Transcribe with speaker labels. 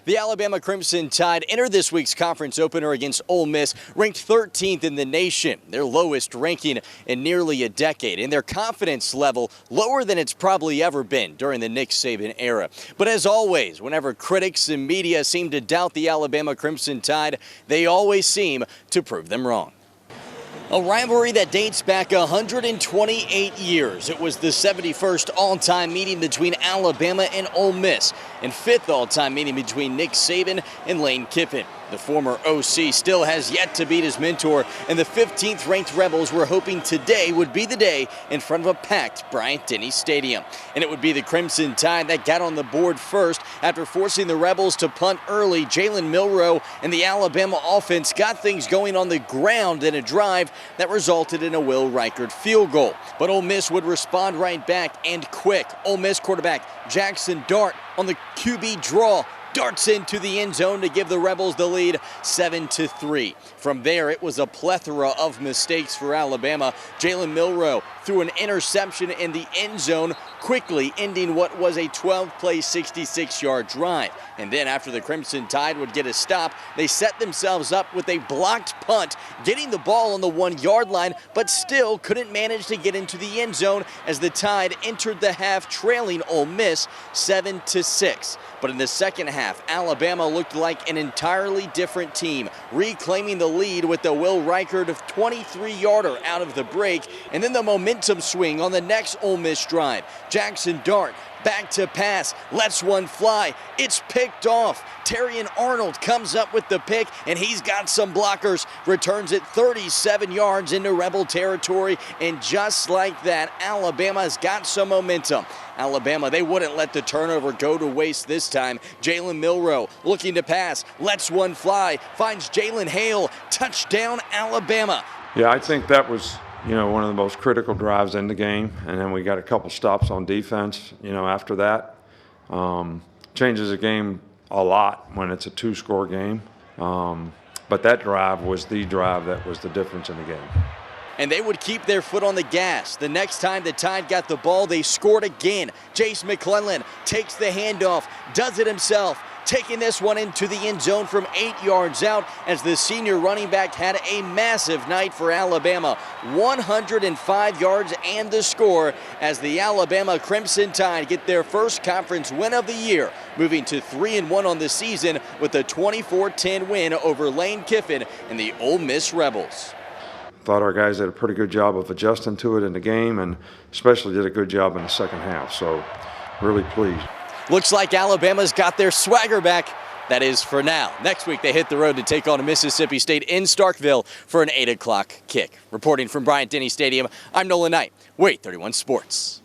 Speaker 1: The Alabama Crimson Tide entered this week's conference opener against Ole Miss, ranked 13th in the nation, their lowest ranking in nearly a decade, and their confidence level lower than it's probably ever been during the Nick Saban era. But as always, whenever critics and media seem to doubt the Alabama Crimson Tide, they always seem to prove them wrong. A rivalry that dates back 128 years. It was the 71st all-time meeting between Alabama and Ole Miss, and 5th all-time meeting between Nick Saban and Lane Kiffin. The former OC still has yet to beat his mentor, and the 15th ranked Rebels were hoping today would be the day in front of a packed Bryant-Denny Stadium. And it would be the Crimson Tide that got on the board first after forcing the Rebels to punt early. Jalen Milroe and the Alabama offense got things going on the ground in a drive that resulted in a Will Reichard field goal. But Ole Miss would respond right back, and quick. Ole Miss quarterback Jackson Dart on the QB draw darts into the end zone to give the Rebels the lead 7-3. From there, it was a plethora of mistakes for Alabama. Jalen Milroe threw an interception in the end zone, quickly ending what was a 12-play, 66-yard drive. And then after the Crimson Tide would get a stop, they set themselves up with a blocked punt, getting the ball on the 1-yard line, but still couldn't manage to get into the end zone as the Tide entered the half trailing Ole Miss 7-6. But in the second half, Alabama looked like an entirely different team, reclaiming the lead with the Will Reichard of 23-yarder out of the break, and then the momentum swing on the next Ole Miss drive. Jackson Dart back to pass, lets one fly, it's picked off. Terrion Arnold comes up with the pick, and he's got some blockers, returns it 37 yards into Rebel territory, and just like that, Alabama's got some momentum. Alabama, they wouldn't let the turnover go to waste this time. Jalen Milroe looking to pass, lets one fly, finds Jalen Hale, touchdown Alabama.
Speaker 2: Yeah, I think that was one of the most critical drives in the game, and then we got a couple stops on defense, after that. Changes the game a lot when it's a 2-score game, but that drive was the drive that was the difference in the game.
Speaker 1: And they would keep their foot on the gas. The next time the Tide got the ball, they scored again. Jace McClellan takes the handoff, does it himself, taking this one into the end zone from 8 yards out as the senior running back had a massive night for Alabama. 105 yards and the score as the Alabama Crimson Tide get their first conference win of the year, moving to 3-1 on the season with a 24-10 win over Lane Kiffin and the Ole Miss Rebels.
Speaker 2: Thought our guys did a pretty good job of adjusting to it in the game, and especially did a good job in the second half, so really pleased.
Speaker 1: Looks like Alabama's got their swagger back. That is for now. Next week, they hit the road to take on Mississippi State in Starkville for an 8 o'clock kick. Reporting from Bryant-Denny Stadium, I'm Nolan Knight, WAIT 31 Sports.